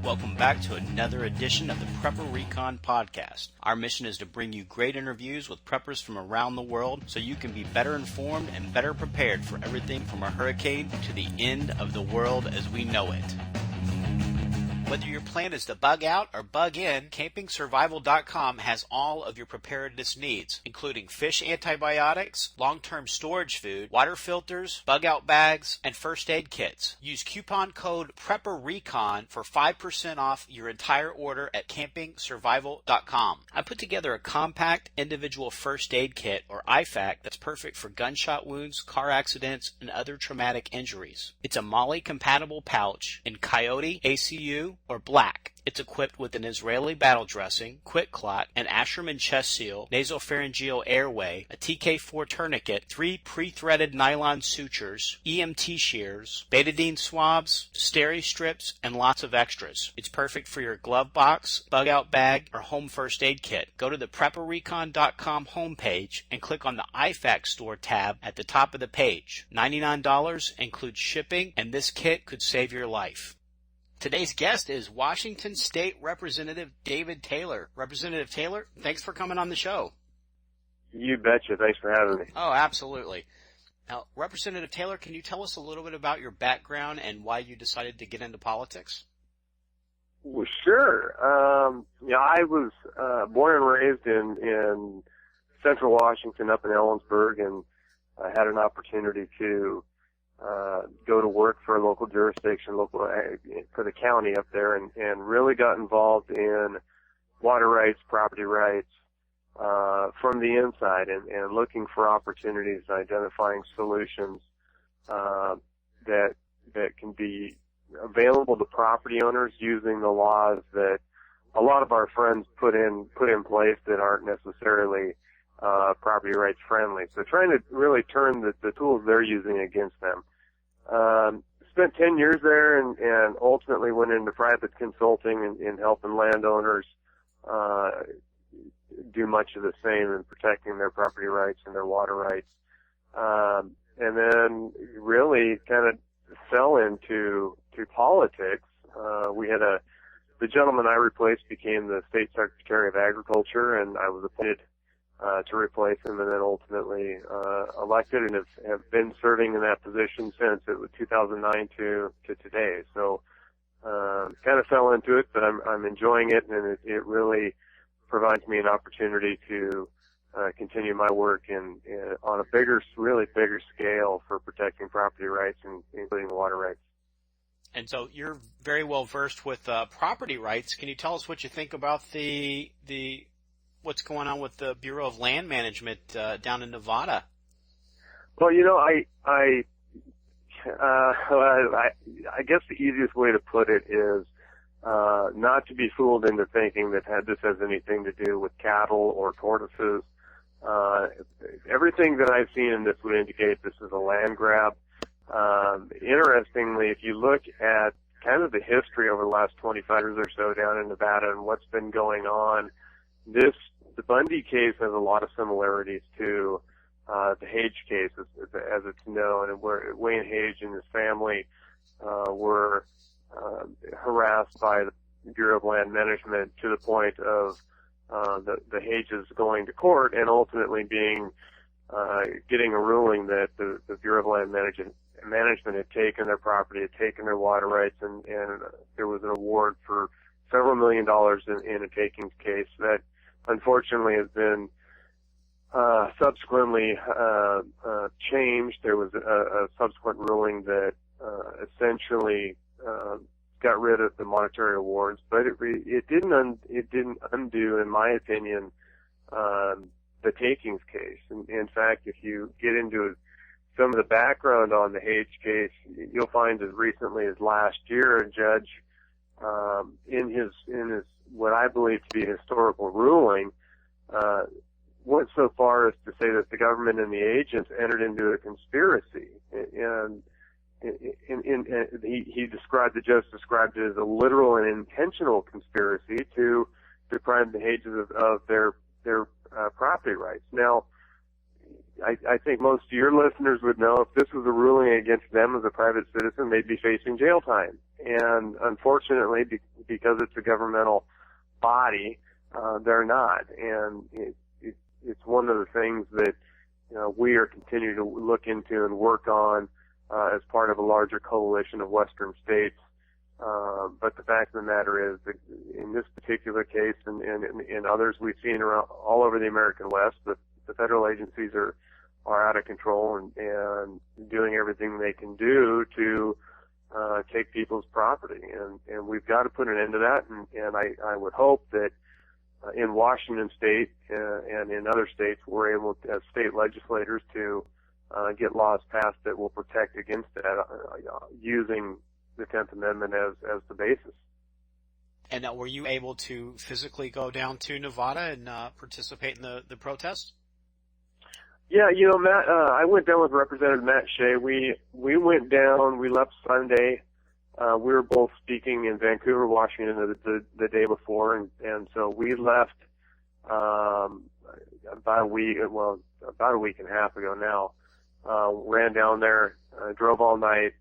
Welcome back to another edition of the Prepper Recon Podcast. Our mission is to bring you great interviews with preppers from around the world so you can be better informed and better prepared for everything from a hurricane to the end of the world as we know it. Whether your plan is to bug out or bug in, CampingSurvival.com has all of your preparedness needs, including fish antibiotics, long-term storage food, water filters, bug-out bags, and first aid kits. Use coupon code Prepper Recon for 5% off your entire order at CampingSurvival.com. I put together a compact individual first aid kit, or IFAK, that's perfect for gunshot wounds, car accidents, and other traumatic injuries. It's a MOLLE-compatible pouch in Coyote, ACU, or black. It's equipped with an Israeli battle dressing, quick clot, an Asherman chest seal, nasopharyngeal airway, a TK4 tourniquet, 3 pre-threaded nylon sutures, EMT shears, betadine swabs, steri strips, and lots of extras. It's perfect for your glove box, bug out bag, or home first aid kit. Go to the PrepperRecon.com homepage and click on the IFAK store tab at the top of the page. $99 includes shipping, and this kit could save your life. Today's guest is Washington State Representative David Taylor. Representative Taylor, thanks for coming on the show. You betcha. Thanks for having me. Oh, absolutely. Now, Representative Taylor, can you tell us a little bit about your background and why you decided to get into politics? Well, sure. I was born and raised in central Washington up in Ellensburg, and I had an opportunity to go to work for a local jurisdiction, for the county up there, and really got involved in water rights, property rights, from the inside, and looking for opportunities, identifying solutions, that can be available to property owners using the laws that a lot of our friends put in place that aren't necessarily property rights friendly. So trying to really turn the tools they're using against them. Spent 10 years there and ultimately went into private consulting and helping landowners do much of the same in protecting their property rights and their water rights. And then really kind of fell into politics. The gentleman I replaced became the State Secretary of Agriculture, and I was appointed to replace him, and then ultimately elected, and have been serving in that position since it was 2009 to today. So kind of fell into it, but I'm enjoying it, and it really provides me an opportunity to continue my work on a really bigger scale for protecting property rights, and including water rights. And so you're very well versed with property rights. Can you tell us what you think about what's going on with the Bureau of Land Management down in Nevada? Well, I guess the easiest way to put it is not to be fooled into thinking that this has anything to do with cattle or tortoises. Everything that I've seen in this would indicate this is a land grab. Interestingly, if you look at kind of the history over the last 25 years or so down in Nevada and what's been going on, the Bundy case has a lot of similarities to the Hage case, as it's known, and where Wayne Hage and his family were harassed by the Bureau of Land Management to the point of the Hages going to court and ultimately getting a ruling that the Bureau of Land Management had taken their property, had taken their water rights, and there was an award for several $1 million in a takings case that unfortunately has been subsequently changed. There was a subsequent ruling that essentially got rid of the monetary awards, but it didn't undo, in my opinion, the takings case. In fact, if you get into some of the background on the Hage case, you'll find as recently as last year, a judge in his what I believe to be a historical ruling went so far as to say that the government and the agents entered into a conspiracy, and the judge described it as a literal and intentional conspiracy to deprive the Hages of their property rights. Now, I think most of your listeners would know if this was a ruling against them as a private citizen, they'd be facing jail time. And unfortunately, because it's a governmental body, they're not. And it's one of the things that, we are continuing to look into and work on, as part of a larger coalition of Western states. But the fact of the matter is that in this particular case and in others we've seen around all over the American West, the federal agencies are out of control and doing everything they can do to take people's property. And we've got to put an end to that. And I would hope that in Washington state and in other states we're able, as state legislators, to get laws passed that will protect against that, using the 10th Amendment as the basis. And now, were you able to physically go down to Nevada and participate in the protest? Yeah, Matt, I went down with Representative Matt Shea. We went down, we left Sunday. We were both speaking in Vancouver, Washington the day before, and so we left about a week and a half ago now. Ran down there, drove all night,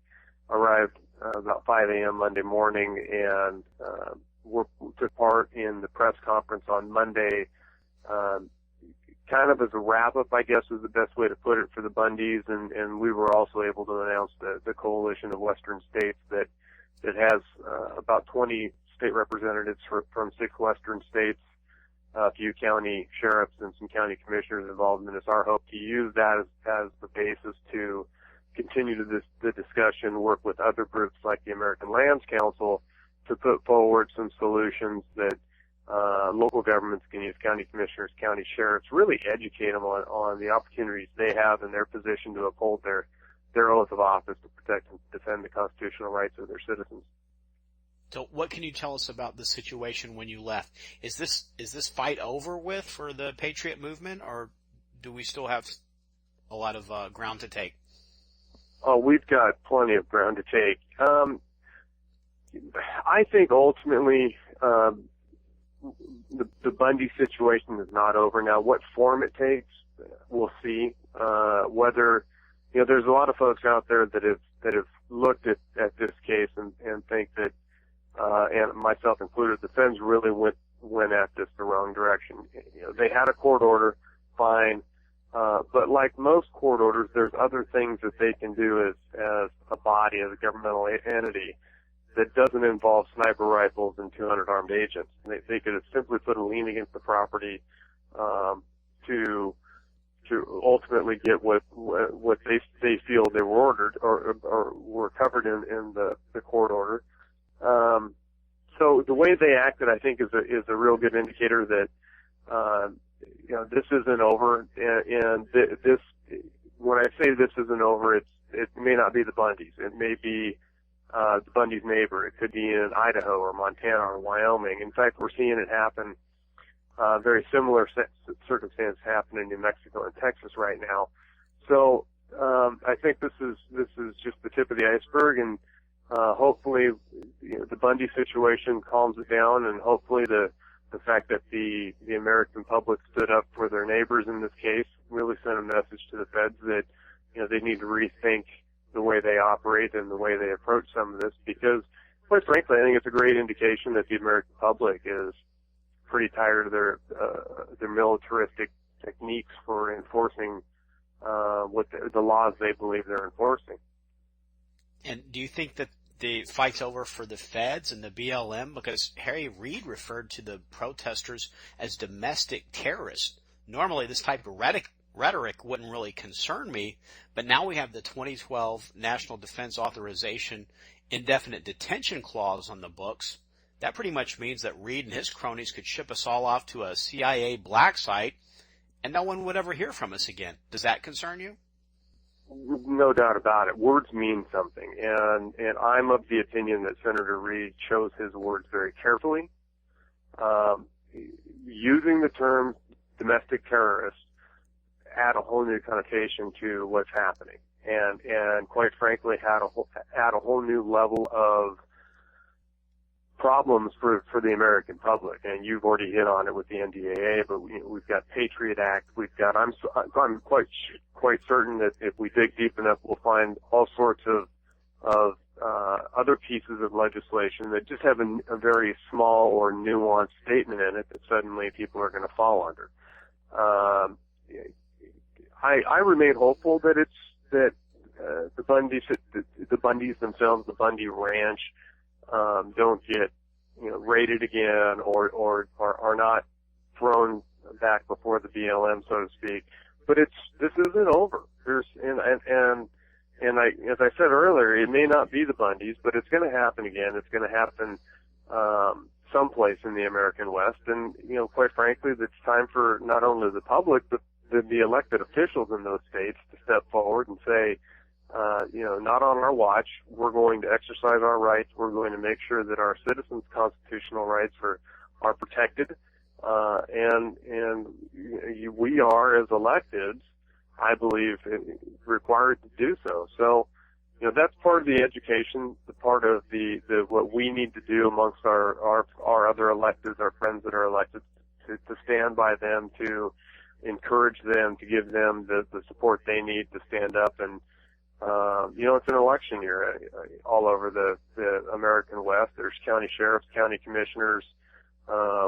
arrived about 5 a.m. Monday morning, and took part in the press conference on Monday, kind of as a wrap-up, I guess is the best way to put it, for the Bundys, and we were also able to announce the coalition of Western states that has about 20 state representatives from 6 Western states, a few county sheriffs and some county commissioners involved, and it's our hope to use that as the basis to continue the discussion, work with other groups like the American Lands Council to put forward some solutions that local governments can use, county commissioners, county sheriffs, really educate them on the opportunities they have in their position to uphold their oath of office to protect and defend the constitutional rights of their citizens. So what can you tell us about the situation when you left? Is this fight over with for the Patriot movement, or do we still have a lot of ground to take? Oh, we've got plenty of ground to take. I think ultimately the Bundy situation is not over. Now, what form it takes, we'll see. Whether there's a lot of folks out there that have looked at this case and think that, and myself included, the Feds really went at this the wrong direction. They had a court order, fine. But like most court orders, there's other things that they can do as a body, as a governmental entity, that doesn't involve sniper rifles and 200 armed agents. They could have simply put a lien against the property to ultimately get what they feel they were ordered or were covered in the court order. So the way they acted, I think, is a real good indicator that this isn't over, and this, when I say this isn't over, it may not be the Bundys. It may be the Bundy's neighbor. It could be in Idaho or Montana or Wyoming. In fact, we're seeing it happen, very similar circumstance happen in New Mexico and Texas right now. So I think this is just the tip of the iceberg, and hopefully the Bundy situation calms it down, and hopefully the fact that the American public stood up for their neighbors in this case really sent a message to the Feds that they need to rethink the way they operate and the way they approach some of this, because quite frankly, I think it's a great indication that the American public is pretty tired of their militaristic techniques for enforcing what the laws they believe they're enforcing. And do you think that the fight's over for the Feds and the BLM? Because Harry Reid referred to the protesters as domestic terrorists. Normally, this type of rhetoric wouldn't really concern me, but now we have the 2012 National Defense Authorization indefinite detention clause on the books. That pretty much means that Reid and his cronies could ship us all off to a CIA black site, and no one would ever hear from us again. Does that concern you? No doubt about it. Words mean something, and I'm of the opinion that Senator Reid chose his words very carefully. Using the term domestic terrorist add a whole new connotation to what's happening, and quite frankly, add a whole new level of problems for the American public, and you've already hit on it with the NDAA. But we've got Patriot Act. We've got I'm quite certain that if we dig deep enough, we'll find all sorts of other pieces of legislation that just have a very small or nuanced statement in it that suddenly people are going to fall under. I remain hopeful that the Bundys themselves, the Bundy Ranch, don't get raided again or are not thrown back before the BLM, so to speak. But this isn't over. As I said earlier, it may not be the Bundys, but it's going to happen again. It's going to happen someplace in the American West, and quite frankly, it's time for not only the public but the elected officials in those states to step forward and say, not on our watch. We're going to exercise our rights. We're going to make sure that our citizens' constitutional rights are protected, and we are, as electeds, I believe, required to do so. So, that's part of the education, the part of the what we need to do amongst our other electeds, our friends that are elected, to stand by them, to encourage them, to give them the support they need to stand up. And it's an election year all over the American West. There's county sheriffs, county commissioners,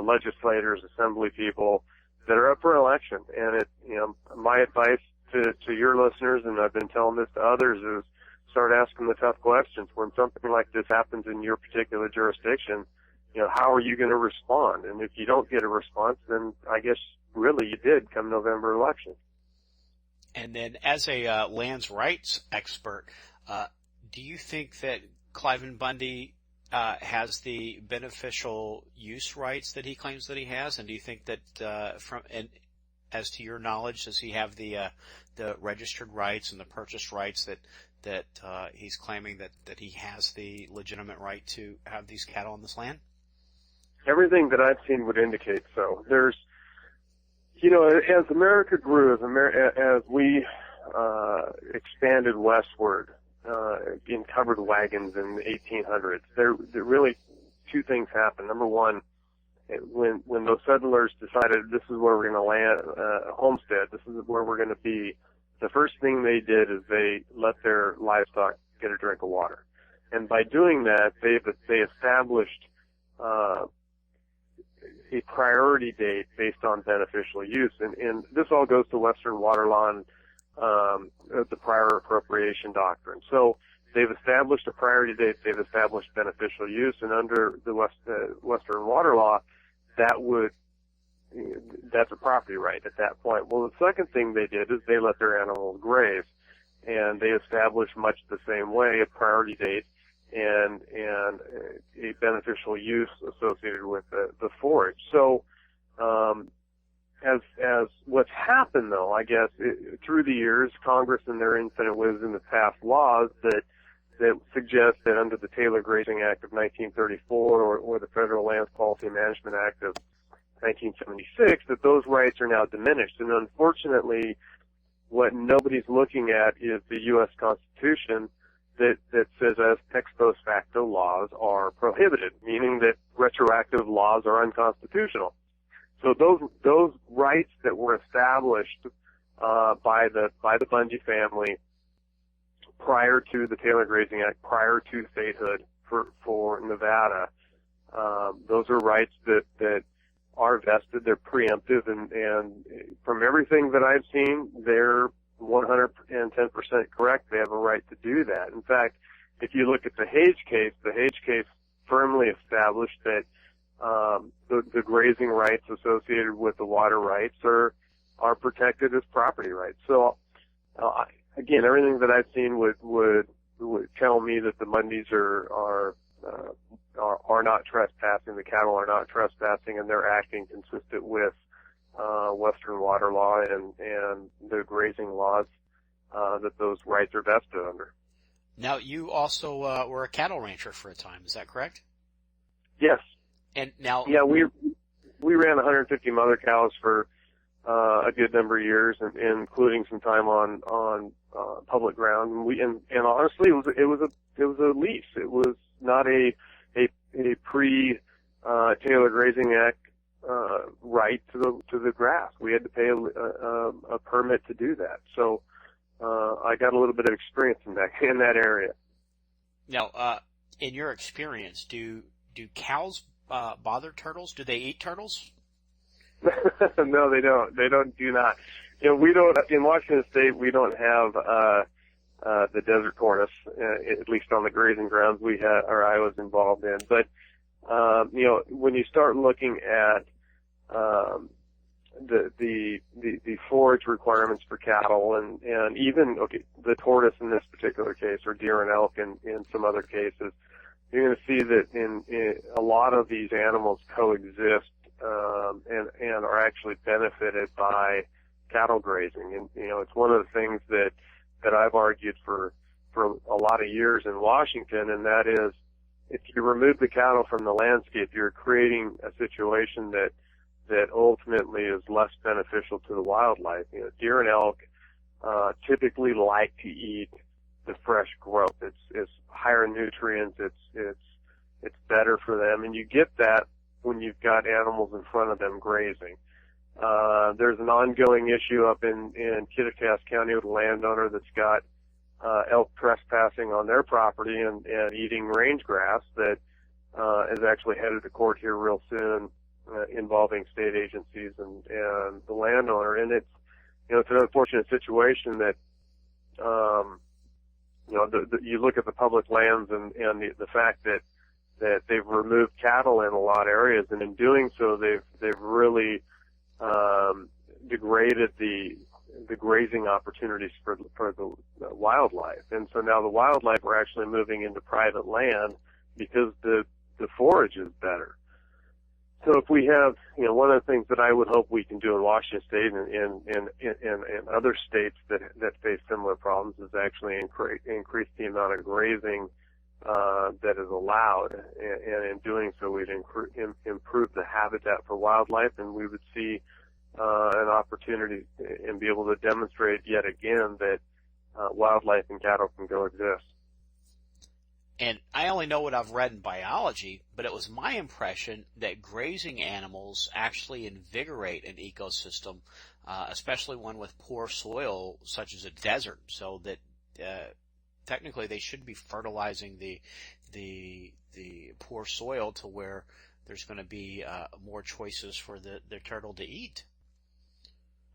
legislators, assembly people that are up for election. And my advice to your listeners, and I've been telling this to others, is start asking the tough questions. When something like this happens in your particular jurisdiction, how are you going to respond? And if you don't get a response, then I guess really you did come November election. And then as a lands rights expert, do you think that Cliven Bundy has the beneficial use rights that he claims that he has? And do you think that as to your knowledge, does he have the registered rights and the purchased rights that he's claiming that he has the legitimate right to have these cattle on this land? Everything that I've seen would indicate so. There's, as America grew, as we expanded westward in covered wagons in the 1800s, there really two things happened. Number one, when those settlers decided this is where we're going to land, homestead, this is where we're going to be, the first thing they did is they let their livestock get a drink of water. And by doing that, they established a priority date based on beneficial use. And this all goes to Western water law and the prior appropriation doctrine. So they've established a priority date, they've established beneficial use, and under the Western water law, that's a property right at that point. Well, the second thing they did is they let their animals graze, and they established much the same way a priority date and a beneficial use associated with the forage. So, as what's happened though, I guess, through the years, Congress in their infinite wisdom has passed laws that suggest that under the Taylor Grazing Act of 1934 or the Federal Lands Policy Management Act of 1976, that those rights are now diminished. And unfortunately, what nobody's looking at is the U.S. Constitution that says as ex post facto laws are prohibited, meaning that retroactive laws are unconstitutional. So those rights that were established by the Bundy family prior to the Taylor Grazing Act, prior to statehood for Nevada, those are rights that are vested, they're preemptive, and from everything that I've seen, they're 110% correct. They have a right to do that. In fact, if you look at the Hage case firmly established that the grazing rights associated with the water rights are protected as property rights. So again, everything that I've seen would tell me that the Bundys are not trespassing. The cattle are not trespassing, and they're acting consistent with Western water law and the grazing laws that those rights are vested under. Now, you also were a cattle rancher for a time. Is that correct? Yes. And now, yeah, we ran 150 mother cows for a good number of years, and including some time on public ground. And honestly, it was a lease. It was not a Grazing Act right to the grass. We had to pay a permit to do that. So I got a little bit of experience in that area. Now, in your experience, do cows bother turtles? Do they eat turtles? No, they don't. Do not. We don't, in Washington State, we don't have, the desert tortoise, at least on the grazing grounds I was involved in. But, when you start looking at, the forage requirements for cattle and even, the tortoise in this particular case, or deer and elk in some other cases, you're going to see that in a lot of these animals coexist, and are actually benefited by cattle grazing. And, it's one of the things that I've argued for a lot of years in Washington, and that is, if you remove the cattle from the landscape, you're creating a situation that ultimately is less beneficial to the wildlife. Deer and elk typically like to eat the fresh growth. It's higher in nutrients. It's better for them, and you get that when you've got animals in front of them grazing. There's an ongoing issue up in Kittitas County with a landowner that's got elk trespassing on their property and eating range grass that is actually headed to court here real soon, involving state agencies and the landowner. And it's an unfortunate situation that you look at the public lands and the fact that they've removed cattle in a lot of areas, and in doing so they've really degraded the grazing opportunities for the wildlife. And so now the wildlife are actually moving into private land because the forage is better. So if we have, one of the things that I would hope we can do in Washington State and other states that face similar problems is actually increase the amount of grazing that is allowed, and in doing so we'd improve the habitat for wildlife, and we would see an opportunity and be able to demonstrate yet again that wildlife and cattle can coexist. And I only know what I've read in biology, but it was my impression that grazing animals actually invigorate an ecosystem, especially one with poor soil, such as a desert, so that technically they should be fertilizing the poor soil to where there's going to be more choices for the turtle to eat.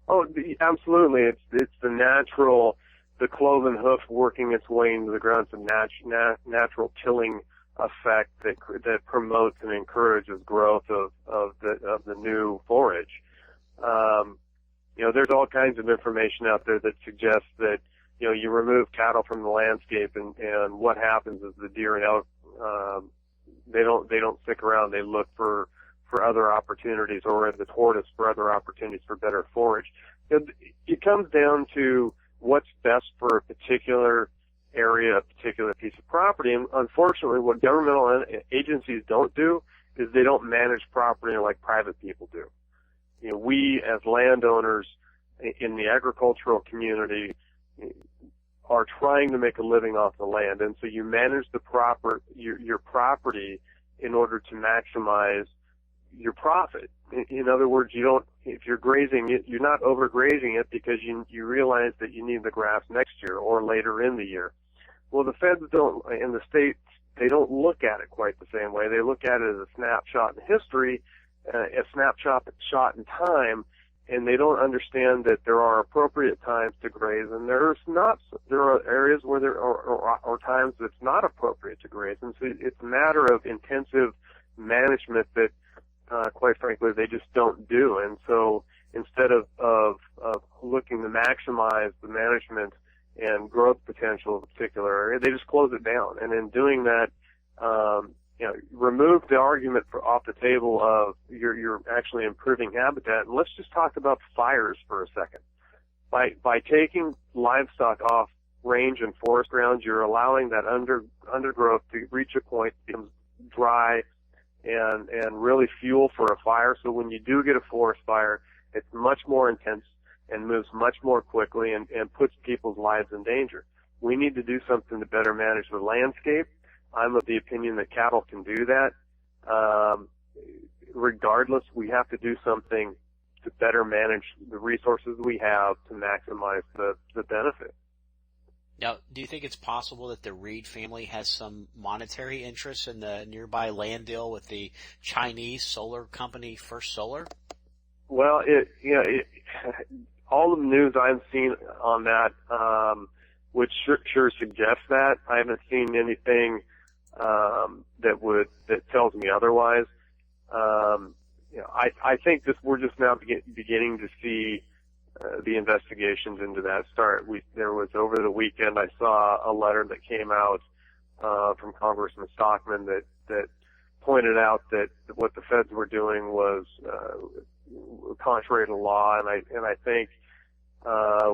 Oh, absolutely. It's the natural, the cloven hoof working its way into the ground. It's a natural tilling effect that promotes and encourages growth of the new forage. There's all kinds of information out there that suggests that you remove cattle from the landscape, and what happens is the deer and elk they don't stick around. They look for other opportunities, or the tortoise for other opportunities for better forage. It comes down to what's best for a particular area, a particular piece of property. And unfortunately, what governmental agencies don't do is they don't manage property like private people do. We as landowners in the agricultural community are trying to make a living off the land, and so you manage your property in order to maximize your profit. In other words, if you're grazing it, you're not overgrazing it because you realize that you need the grass next year or later in the year. Well, the feds don't, in the states, they don't look at it quite the same way. They look at it as a snapshot in history, a snapshot in time, and they don't understand that there are appropriate times to graze, and there are areas where there are times that's not appropriate to graze. And so it's a matter of intensive management that, quite frankly, they just don't do. And so instead of looking to maximize the management and growth potential of a particular area, they just close it down. And in doing that, remove the argument off the table of you're actually improving habitat. And let's just talk about fires for a second. By taking livestock off range and forest grounds, you're allowing that undergrowth to reach a point that becomes dry and really fuel for a fire. So when you do get a forest fire, it's much more intense and moves much more quickly and puts people's lives in danger. We need to do something to better manage the landscape. I'm of the opinion that cattle can do that. regardless, we have to do something to better manage the resources we have to maximize the benefit. Now, do you think it's possible that the Reed family has some monetary interest in the nearby land deal with the Chinese solar company First Solar? Well, all of the news I've seen on that, which sure suggests that. I haven't seen anything that tells me otherwise. I think we're just now beginning to see the investigations into that start. There was over the weekend, I saw a letter that came out from Congressman Stockman that pointed out that what the feds were doing was contrary to law, and I think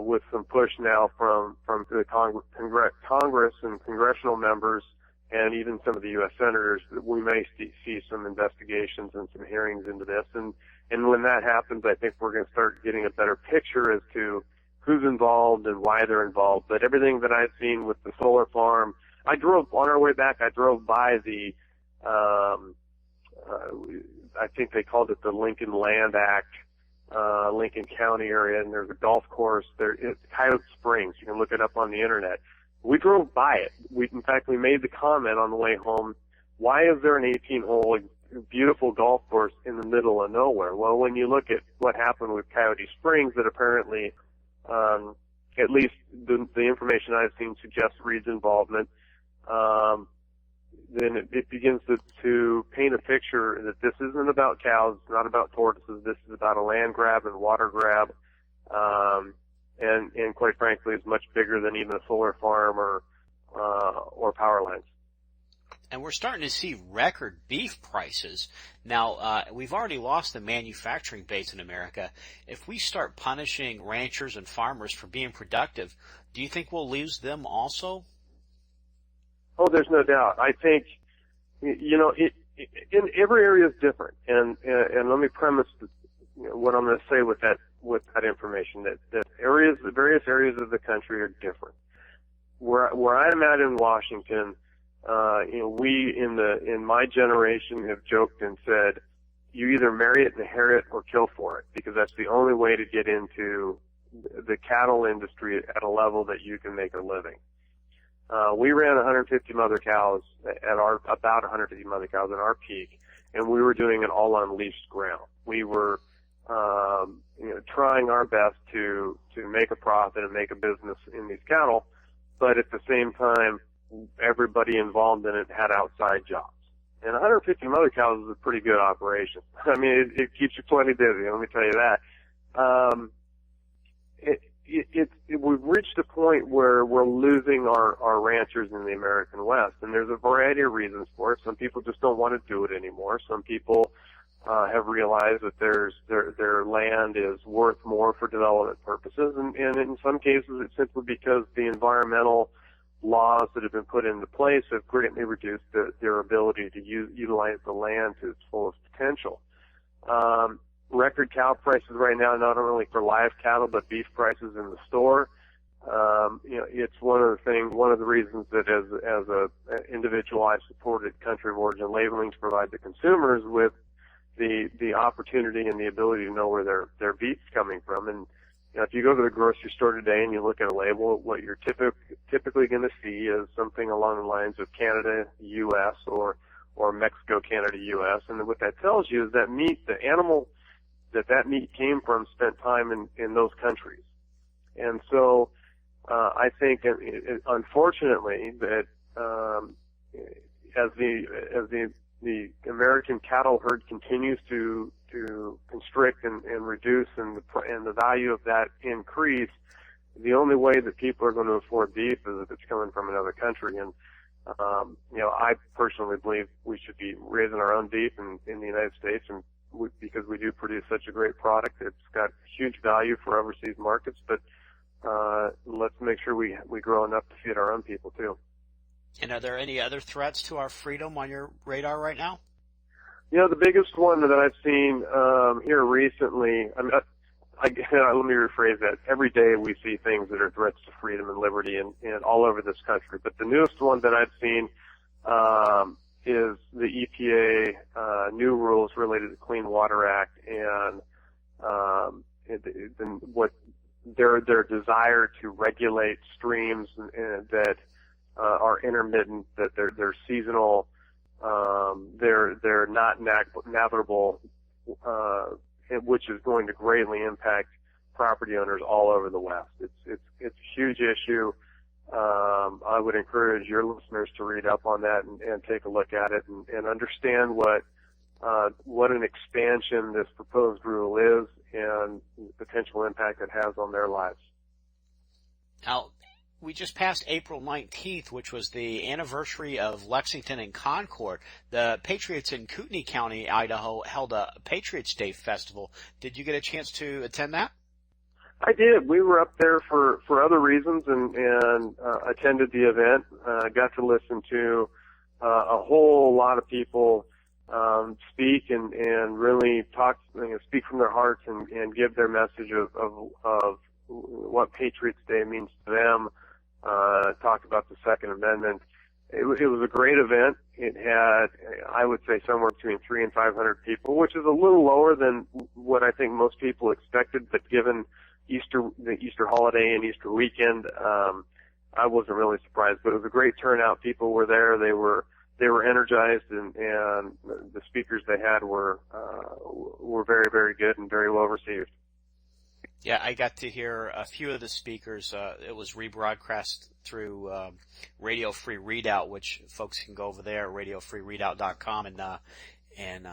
with some push now from the Congress and congressional members, and even some of the U.S. senators, we may see some investigations and some hearings into this. And when that happens, I think we're going to start getting a better picture as to who's involved and why they're involved. But everything that I've seen with the solar farm, on our way back, I drove by the, I think they called it the Lincoln Land Act, Lincoln County area, and there's a golf course there. It's Coyote Springs. You can look it up on the internet. We drove by it. In fact, we made the comment on the way home, why is there an 18-hole beautiful golf course in the middle of nowhere? Well, when you look at what happened with Coyote Springs, that apparently, at least the information I've seen suggests Reed's involvement, then it begins to paint a picture that this isn't about cows, it's not about tortoises, this is about a land grab and water grab, and quite frankly, is much bigger than even a solar farm or power lines. And we're starting to see record beef prices. Now, we've already lost the manufacturing base in America. If we start punishing ranchers and farmers for being productive, do you think we'll lose them also? Oh, there's no doubt. I think, in every area is different. And let me premise what I'm going to say with that information, that various areas of the country are different. Where I'm at in Washington, we in my generation have joked and said, you either marry it, inherit it, or kill for it, because that's the only way to get into the cattle industry at a level that you can make a living. We ran 150 mother cows about 150 mother cows at our peak, and we were doing it all on leased ground. We were, trying our best to make a profit and make a business in these cattle, but at the same time, everybody involved in it had outside jobs. And 150 mother cows is a pretty good operation. I mean, it keeps you plenty busy, let me tell you that. We've reached a point where we're losing our ranchers in the American West, and there's a variety of reasons for it. Some people just don't want to do it anymore. Some people have realized that their land is worth more for development purposes, and in some cases it's simply because the environmental laws that have been put into place have greatly reduced their ability to utilize the land to its fullest potential. Record cow prices right now, not only for live cattle, but beef prices in the store. It's one of the reasons that as a individual, I've supported country of origin labeling to provide the consumers with the opportunity and the ability to know where their beef's coming from. And if you go to the grocery store today and you look at a label, what you're typically going to see is something along the lines of Canada, U.S., or Mexico, Canada, U.S. And what that tells you is that the animal that meat came from spent time in those countries. And so, I think, unfortunately, that, as the American cattle herd continues to constrict and reduce and the value of that increase, the only way that people are going to afford beef is if it's coming from another country. And, I personally believe we should be raising our own beef in the United States, and because we do produce such a great product. It's got huge value for overseas markets, but let's make sure we grow enough to feed our own people too. And are there any other threats to our freedom on your radar right now? The biggest one that I've seen here recently, let me rephrase that. Every day we see things that are threats to freedom and liberty and all over this country. But the newest one that I've seen is the EPA new rules related to the Clean Water Act and what their desire to regulate streams that are intermittent, that they're seasonal, they're not navigable, which is going to greatly impact property owners all over the West. It's a huge issue. I would encourage your listeners to read up on that and take a look at it and understand what an expansion this proposed rule is and the potential impact it has on their lives. Now, we just passed April 19th, which was the anniversary of Lexington and Concord. The Patriots in Kootenai County, Idaho, held a Patriots Day festival. Did you get a chance to attend that? I did. We were up there for other reasons and attended the event. Got to listen to a whole lot of people speak and really talk, speak from their hearts and give their message of what Patriots Day means to them. Talk about the Second Amendment. It was a great event. It had, I would say, somewhere between 300 and 500 people, which is a little lower than what I think most people expected. But given the Easter holiday and Easter weekend, I wasn't really surprised. But it was a great turnout. People were there. They were energized, and the speakers they had were very, very good and very well received. Yeah, I got to hear a few of the speakers. It was rebroadcast through Radio Free Readout, which folks can go over there, radiofreereadout.com, and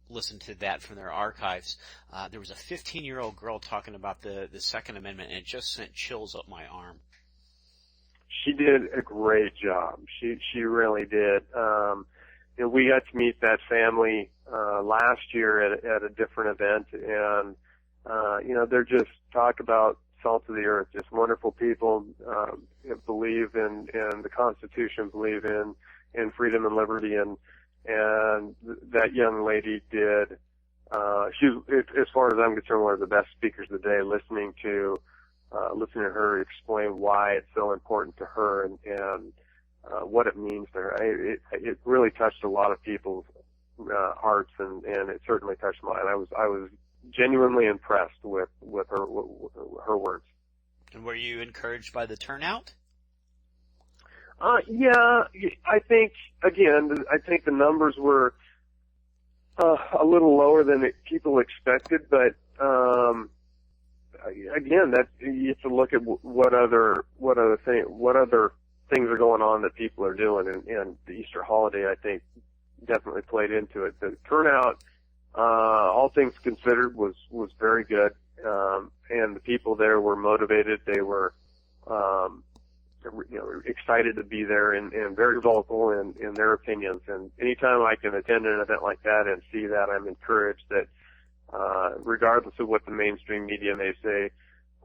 listen to that from their archives. There was a 15-year-old girl talking about the Second Amendment, and it just sent chills up my arm. She did a great job. She really did. We got to meet that family last year at a different event, and they're just talk about salt of the earth, just wonderful people, believe in the Constitution, believe in freedom and liberty, and that young lady did. She's, as far as I'm concerned, one of the best speakers of the day. Listening to her explain why it's so important to her and what it means to her. It really touched a lot of people's hearts, and it certainly touched mine. I was genuinely impressed with her words. And were you encouraged by the turnout? Yeah, I think the numbers were a little lower than people expected, but again, that you have to look at what other things are going on that people are doing, and the Easter holiday, I think, definitely played into it. The turnout, all things considered, was very good, and the people there were motivated. They were, excited to be there and very vocal in their opinions. And anytime I can attend an event like that and see that, I'm encouraged that, regardless of what the mainstream media may say,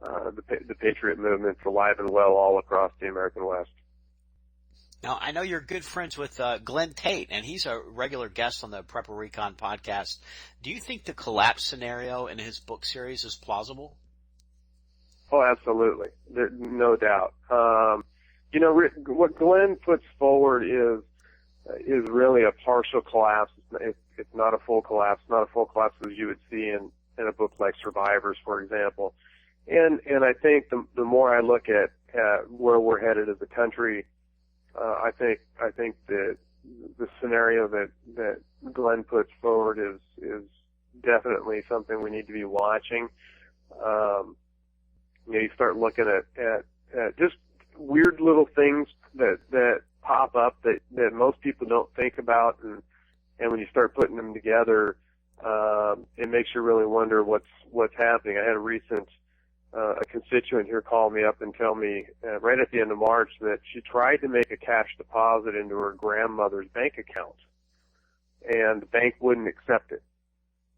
the Patriot movement's alive and well all across the American West. Now, I know you're good friends with Glenn Tate, and he's a regular guest on the Prepper Recon podcast. Do you think the collapse scenario in his book series is plausible? Oh, absolutely. No doubt. What Glenn puts forward is really a partial collapse. It's not a full collapse, as you would see in a book like Survivors, for example. And I think the more I look at where we're headed as a country, I think that the scenario that Glenn puts forward is definitely something we need to be watching. You start looking at just weird little things that pop up that most people don't think about, and when you start putting them together, it makes you really wonder what's happening. I had a constituent here call me up and tell me right at the end of March that she tried to make a cash deposit into her grandmother's bank account, and the bank wouldn't accept it,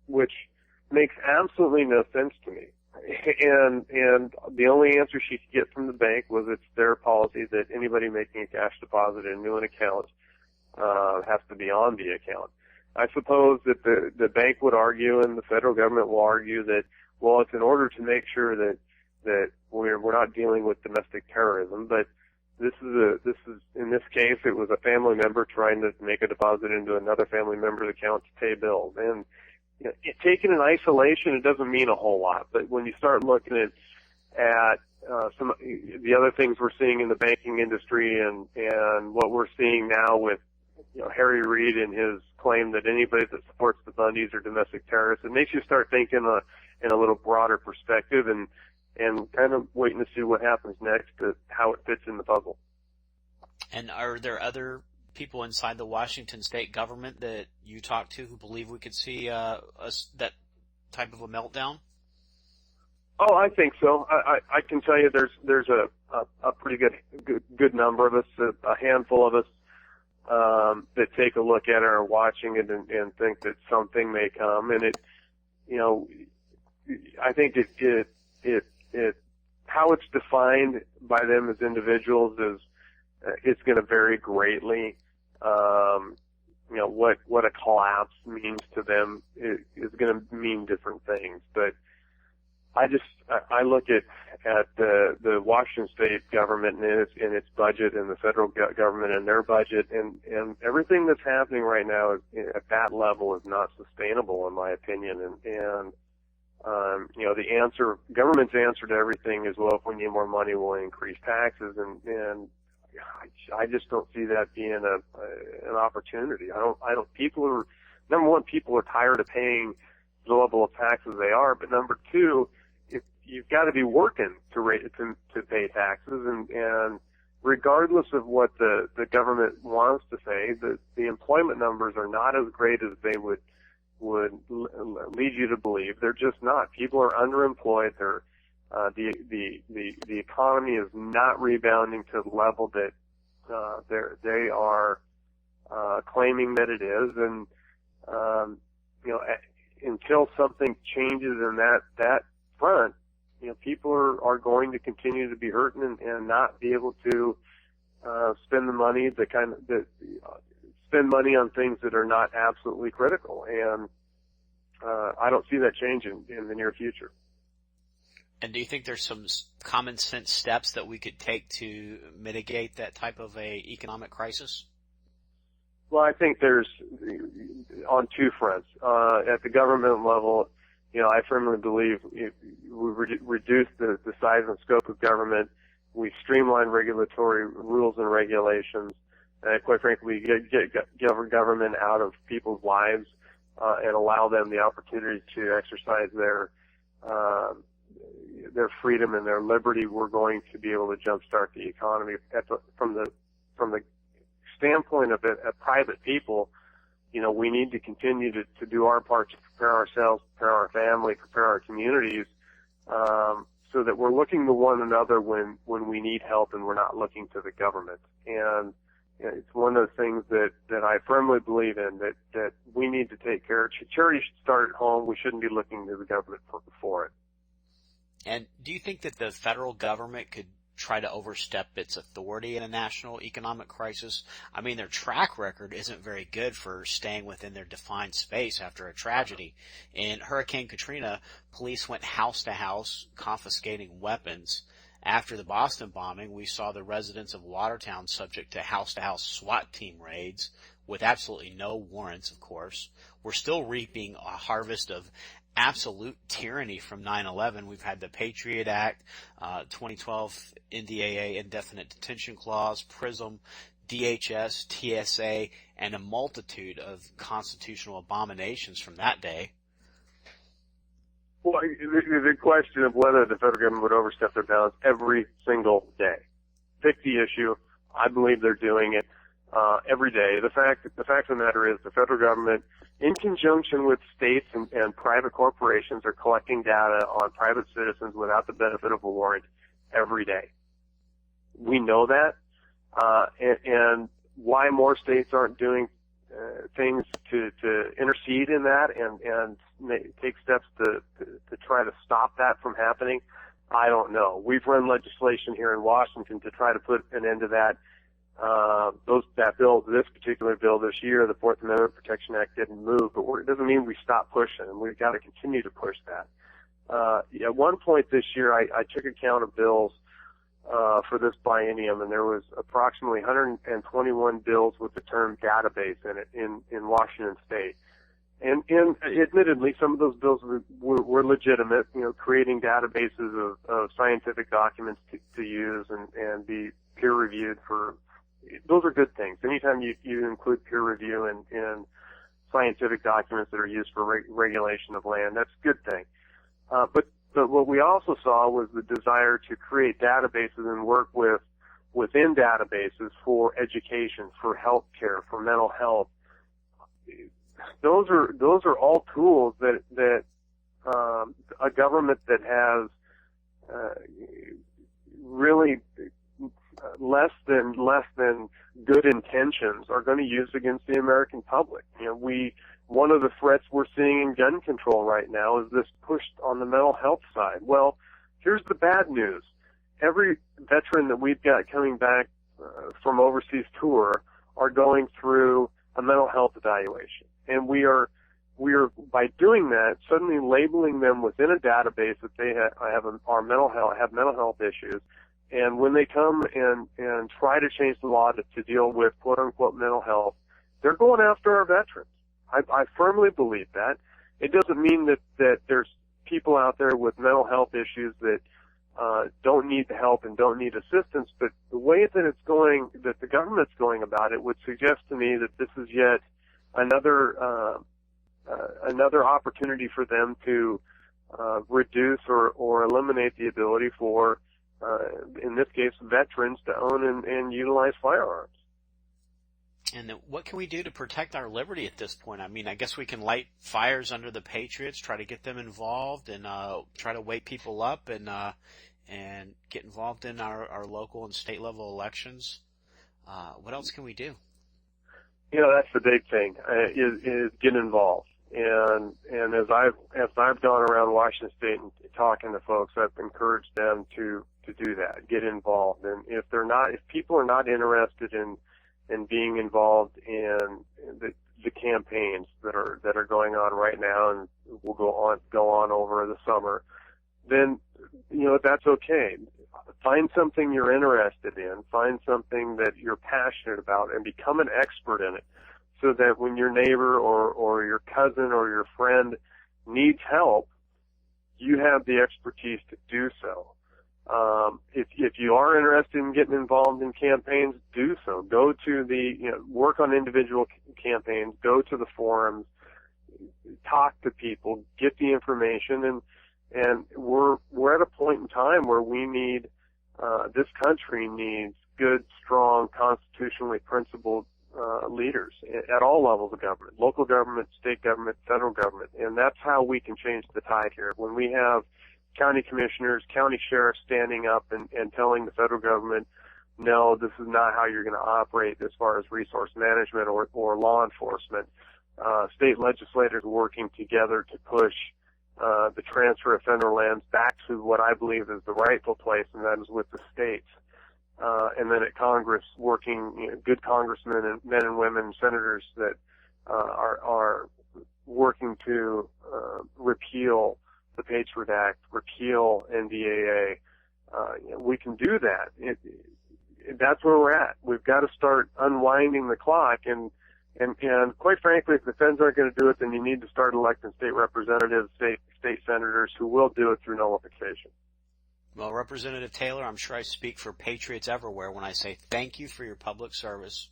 which makes absolutely no sense to me. And the only answer she could get from the bank was it's their policy that anybody making a cash deposit into an account has to be on the account. I suppose that the bank would argue, and the federal government will argue, that, well, it's in order to make sure that we're not dealing with domestic terrorism. But This is in this case, it was a family member trying to make a deposit into another family member's account to pay bills. And taken in isolation, it doesn't mean a whole lot. But when you start looking at some the other things we're seeing in the banking industry and what we're seeing now with Harry Reid and his claim that anybody that supports the Bundys are domestic terrorists, it makes you start thinking in a little broader perspective and kind of waiting to see what happens next, how it fits in the puzzle. And are there other people inside the Washington state government that you talk to who believe we could see that type of a meltdown? Oh, I think so. I can tell you there's a pretty good number of us, a handful of us, that take a look at it or watching it and think that something may come. And I think it how it's defined by them as individuals is it's going to vary greatly. What a collapse means to them is going to mean different things. But I look at the Washington state government and its budget and the federal government and their budget and everything that's happening right now at that level is not sustainable in my opinion. And the government's answer to everything is, well, if we need more money, we'll increase taxes. And I just don't see that being an opportunity. Number one, people are tired of paying the level of taxes they are, but number two, you've got to be working to pay taxes, and regardless of what the government wants to say, the employment numbers are not as great as they would lead you to believe. They're just not. People are underemployed. The economy is not rebounding to the level that they are claiming that it is, and until something changes in that front, people are going to continue to be hurting and not be able to spend the money spend money on things that are not absolutely critical. And I don't see that changing in the near future. And do you think there's some common sense steps that we could take to mitigate that type of a economic crisis? Well, I think there's on two fronts. At the government level, I firmly believe we reduce the size and scope of government. We streamline regulatory rules and regulations. Quite frankly, get government out of people's lives and allow them the opportunity to exercise their freedom and their liberty. We're going to be able to jumpstart the economy. From the standpoint of private people, we need to continue to do our part to prepare ourselves, prepare our family, prepare our communities, so that we're looking to one another when we need help and we're not looking to the government. And it's one of the things that I firmly believe in, that we need to take care of. Charity should start at home. We shouldn't be looking to the government for it. And do you think that the federal government could try to overstep its authority in a national economic crisis? I mean, their track record isn't very good for staying within their defined space after a tragedy. In Hurricane Katrina, police went house to house confiscating weapons. After the Boston bombing, we saw the residents of Watertown subject to house-to-house SWAT team raids with absolutely no warrants, of course. We're still reaping a harvest of absolute tyranny from 9/11. We've had the Patriot Act, 2012 NDAA, Indefinite Detention Clause, PRISM, DHS, TSA, and a multitude of constitutional abominations from that day. Well, the question of whether the federal government would overstep their bounds every single day. Pick the issue. I believe they're doing it every day. The fact of the matter is the federal government, in conjunction with states and private corporations, are collecting data on private citizens without the benefit of a warrant every day. We know that, and why more states aren't doing things to intercede in that and take steps to try to stop that from happening, I don't know. We've run legislation here in Washington to try to put an end to that. This particular bill this year, the Fourth Amendment Protection Act, didn't move, but it doesn't mean we stop pushing, and we've got to continue to push that. At one point this year, I took account of bills for this biennium, and there was approximately 121 bills with the term database in it in Washington State. And admittedly, some of those bills were legitimate, creating databases of scientific documents to use and be peer reviewed for. Those are good things. Anytime you include peer review in scientific documents that are used for regulation of land, that's a good thing. But what we also saw was the desire to create databases and work within databases for education, for health care, for mental health. Those are all tools that a government that has really less than good intentions are going to use against the American public. One of the threats we're seeing in gun control right now is this push on the mental health side. Well, here's the bad news. Every veteran that we've got coming back from overseas tour are going through a mental health evaluation. And we are by doing that, suddenly labeling them within a database that they have mental health issues. And when they come and try to change the law to deal with quote unquote mental health, they're going after our veterans. I firmly believe that. It doesn't mean that there's people out there with mental health issues that don't need the help and don't need assistance, but the way that the government's going about it would suggest to me that this is yet another opportunity for them to reduce or eliminate the ability for, in this case, veterans to own and utilize firearms. And what can we do to protect our liberty at this point? I mean, I guess we can light fires under the Patriots, try to get them involved, and try to wake people up and get involved in our local and state level elections. What else can we do? That's the big thing, is get involved. And as I've gone around Washington State and talking to folks, I've encouraged them to do that, get involved. And if people are not interested in being involved in the campaigns that are going on right now and will go on over the summer, then that's okay. Find something you're interested in, find something that you're passionate about, and become an expert in it, so that when your neighbor or your cousin or your friend needs help, you have the expertise to do so. If you are interested in getting involved in campaigns, do so. Go to work on individual campaigns, go to the forums, talk to people, get the information, and we're at a point in time where we need, this country needs good, strong, constitutionally principled leaders at all levels of government, local government, state government, federal government, and that's how we can change the tide here. When we have county commissioners, county sheriffs standing up and telling the federal government, no, this is not how you're going to operate as far as resource management or law enforcement. State legislators working together to push the transfer of federal lands back to what I believe is the rightful place, and that is with the states. And then at Congress, working, good congressmen and men and women, senators that are working to repeal the Patriot Act, repeal NDAA. We can do that. That's where we're at. We've got to start unwinding the clock, and quite frankly, if the feds aren't going to do it, then you need to start electing state representatives, state senators who will do it through nullification. Well, Representative Taylor, I'm sure I speak for Patriots everywhere when I say thank you for your public service.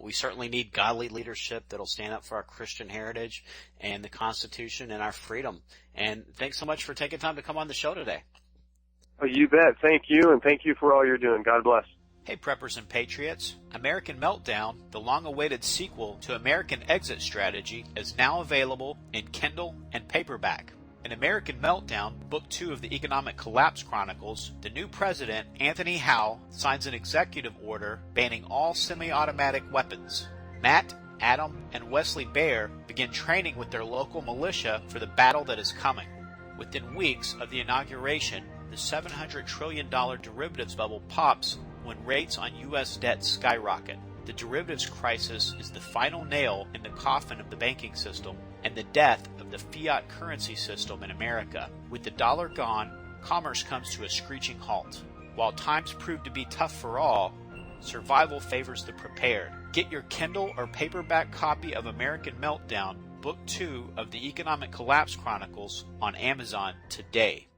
We certainly need godly leadership that'll stand up for our Christian heritage and the Constitution and our freedom. And thanks so much for taking time to come on the show today. Oh, you bet. Thank you, and thank you for all you're doing. God bless. Hey, Preppers and Patriots. American Meltdown, the long-awaited sequel to American Exit Strategy, is now available in Kindle and paperback. In American Meltdown, Book 2 of the Economic Collapse Chronicles, the new president, Anthony Howe, signs an executive order banning all semi-automatic weapons. Matt, Adam, and Wesley Baer begin training with their local militia for the battle that is coming. Within weeks of the inauguration, the $700 trillion derivatives bubble pops when rates on U.S. debt skyrocket. The derivatives crisis is the final nail in the coffin of the banking system and the death of the fiat currency system in America. With the dollar gone, commerce comes to a screeching halt. While times prove to be tough for all, survival favors the prepared. Get your Kindle or paperback copy of American Meltdown, Book 2 of the Economic Collapse Chronicles on Amazon today.